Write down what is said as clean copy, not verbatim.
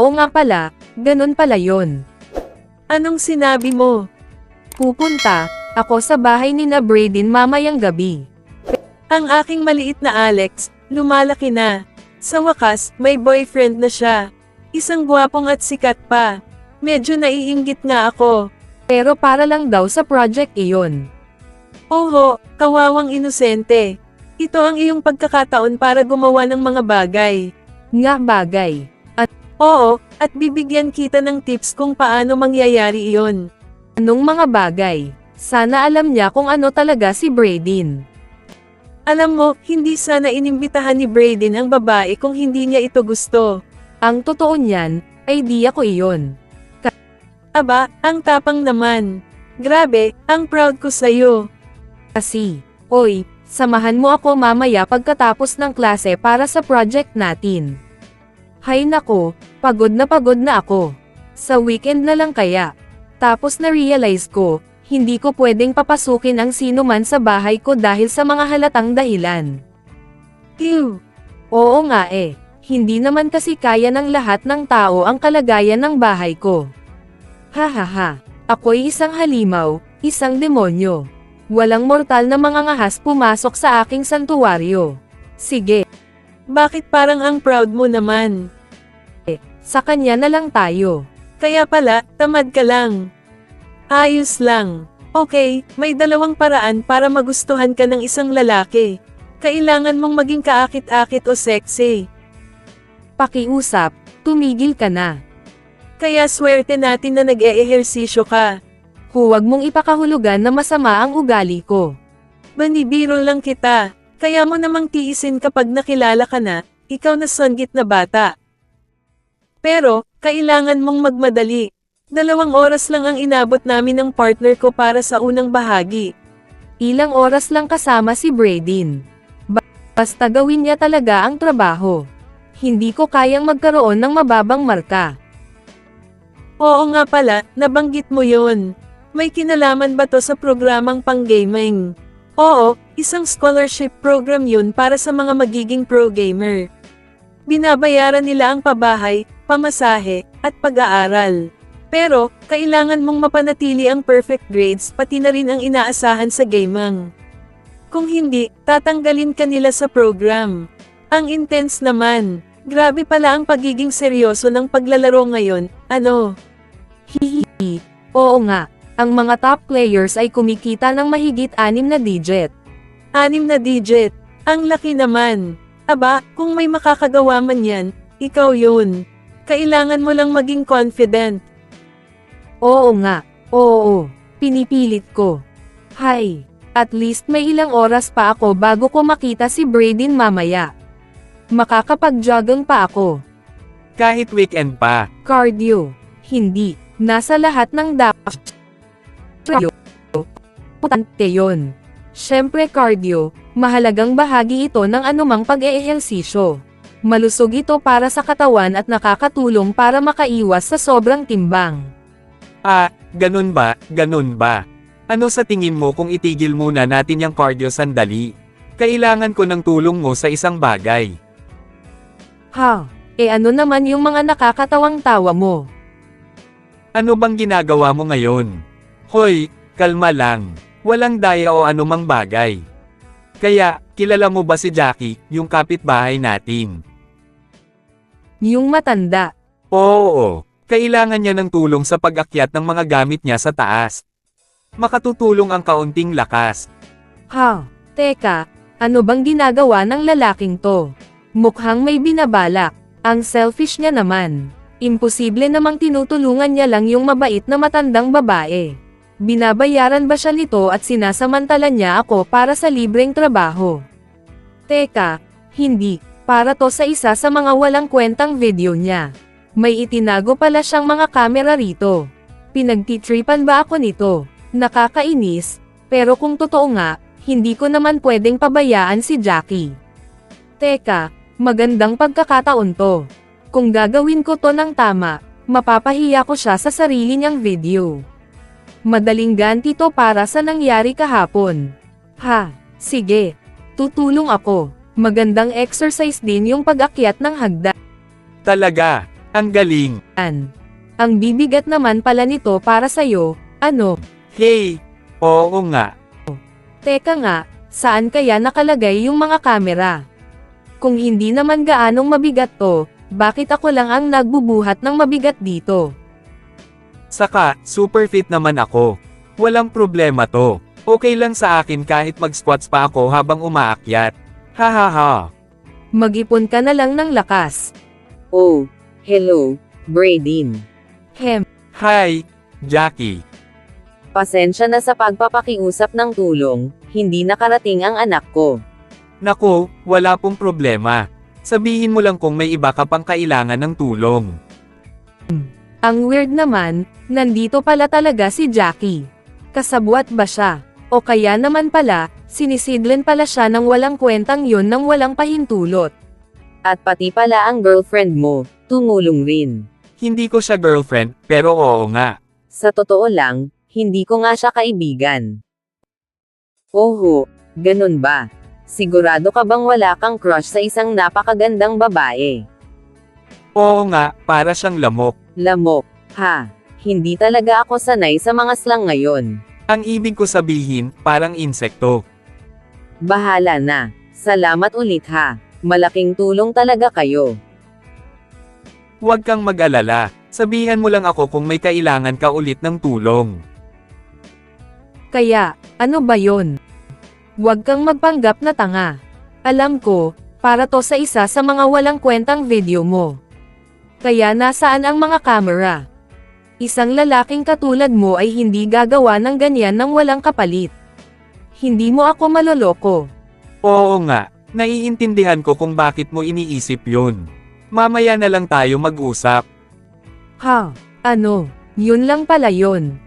Oo nga pala, ganun pala yon. Anong sinabi mo? Pupunta ako sa bahay ni na Braden mamayang gabi. Ang aking maliit na Alex, lumalaki na. Sa wakas, may boyfriend na siya. Isang gwapong at sikat pa. Medyo naiinggit nga ako. Pero para lang daw sa project iyon. Oho, kawawang inosente. Ito ang iyong pagkakataon para gumawa ng mga bagay. Nga bagay. Oo, at bibigyan kita ng tips kung paano mangyayari iyon. Anong mga bagay? Sana alam niya kung ano talaga si Braden. Alam mo, hindi sana inimbitahan ni Braden ang babae kung hindi niya ito gusto. Ang totoo niyan, idea ko iyon. Aba, ang tapang naman. Grabe, ang proud ko sa'yo. Kasi, oy, samahan mo ako mamaya pagkatapos ng klase para sa project natin. Hay nako, pagod na ako. Sa weekend na lang kaya. Tapos na-realize ko, hindi ko pwedeng papasukin ang sino man sa bahay ko dahil sa mga halatang dahilan. Ew. Oo nga eh, hindi naman kasi kaya ng lahat ng tao ang kalagayan ng bahay ko. Hahaha, ako'y isang halimaw, isang demonyo. Walang mortal na mga ngahas pumasok sa aking santuwaryo. Sige. Bakit parang ang proud mo naman? Sa kanya na lang tayo. Kaya pala, tamad ka lang. Ayos lang. Okay, may dalawang paraan para magustuhan ka ng isang lalaki. Kailangan mong maging kaakit-akit o sexy. Pakiusap, tumigil ka na. Kaya swerte natin na nag-eehersisyo ka. Huwag mong ipakahulugan na masama ang ugali ko. Banibiro lang kita. Kaya mo namang tiisin kapag nakilala ka na, ikaw na songgit na bata. Pero, kailangan mong magmadali. 2 oras lang ang inabot namin ng partner ko para sa unang bahagi. Ilang oras lang kasama si Braden. Basta gawin niya talaga ang trabaho. Hindi ko kayang magkaroon ng mababang marka. Oo nga pala, nabanggit mo yun. May kinalaman ba to sa programang pang-gaming? Oo, isang scholarship program yun para sa mga magiging pro-gamer. Binabayaran nila ang pabahay, pamasahe, at pag-aaral. Pero, kailangan mong mapanatili ang perfect grades pati na rin ang inaasahan sa gaming. Kung hindi, tatanggalin ka nila sa program. Ang intense naman. Grabe pala ang pagiging seryoso ng paglalaro ngayon, ano? Hihihi. Oo nga, ang mga top players ay kumikita ng mahigit 6 na digit. 6 na digit. Ang laki naman. Aba, kung may makakagawa man yan, ikaw yun. Kailangan mo lang maging confident. Oo nga, oo, pinipilit ko. Hay, at least may ilang oras pa ako bago ko makita si Braden mamaya. Makakapag-jogging pa ako. Kahit weekend pa. Cardio, hindi, nasa lahat ng dapat. Putante yon. Syempre cardio, mahalagang bahagi ito ng anumang pag-eehersisyo. Malusog ito para sa katawan at nakakatulong para makaiwas sa sobrang timbang. Ah, ganun ba, ganun ba? Ano sa tingin mo kung itigil muna natin yung cardio sandali? Kailangan ko ng tulong mo sa isang bagay. Ha, ano naman yung mga nakakatawang tawa mo? Ano bang ginagawa mo ngayon? Hoy, kalma lang. Walang daya o anumang bagay. Kaya, kilala mo ba si Jackie, yung kapitbahay natin? Yung matanda. Oo, kailangan niya ng tulong sa pag-akyat ng mga gamit niya sa taas. Makatutulong ang kaunting lakas. Ha, teka, ano bang ginagawa ng lalaking to? Mukhang may binabalak. Ang selfish niya naman. Imposible namang tinutulungan niya lang yung mabait na matandang babae. Binabayaran ba siya nito at sinasamantala niya ako para sa libreng trabaho? Teka, hindi, para to sa isa sa mga walang kwentang video niya. May itinago pala siyang mga kamera rito. Pinagtitripan ba ako nito? Nakakainis, pero kung totoo nga, hindi ko naman pwedeng pabayaan si Jackie. Teka, magandang pagkakataon to. Kung gagawin ko to ng tama, mapapahiya ko siya sa sarili niyang video. Madaling ganti to para sa nangyari kahapon. Ha, sige. Tutulong ako. Magandang exercise din yung pag-akyat ng hagdan. Talaga, Ang galing. Ang bibigat naman pala nito para sa'yo, ano? Hey! Oo nga. Teka nga, saan kaya nakalagay yung mga kamera? Kung hindi naman gaanong mabigat to, bakit ako lang ang nagbubuhat ng mabigat dito? Saka, super fit naman ako. Walang problema to. Okay lang sa akin kahit mag-squats pa ako habang umaakyat. Hahaha. Mag-ipon ka na lang ng lakas. Oh, hello, Braydin. Hi, Jackie. Pasensya na sa pagpapakiusap ng tulong, hindi nakarating ang anak ko. Naku, wala pong problema. Sabihin mo lang kung may iba ka pang kailangan ng tulong. Ang weird naman, nandito pala talaga si Jackie. Kasabwat ba siya? O kaya naman pala, sinisidlen pala siya ng walang kwentang yon ng walang pahintulot. At pati pala ang girlfriend mo, tumulong rin. Hindi ko siya girlfriend, pero oo nga. Sa totoo lang, hindi ko nga siya kaibigan. Oho, ganun ba? Sigurado ka bang wala kang crush sa isang napakagandang babae? Oo nga, para siyang lamok. Lamok, ha? Hindi talaga ako sanay sa mga slang ngayon. Ang ibig ko sabihin, parang insekto. Bahala na. Salamat ulit ha. Malaking tulong talaga kayo. Huwag kang mag-alala. Sabihan mo lang ako kung may kailangan ka ulit ng tulong. Kaya, ano ba yon? Huwag kang magpanggap na tanga. Alam ko, para to sa isa sa mga walang kwentang video mo. Kaya nasaan ang mga camera? Isang lalaking katulad mo ay hindi gagawa ng ganyan ng walang kapalit. Hindi mo ako maloloko. Oo nga, naiintindihan ko kung bakit mo iniisip yun. Mamaya na lang tayo mag-usap. Ha? Ano? Yun lang pala yun.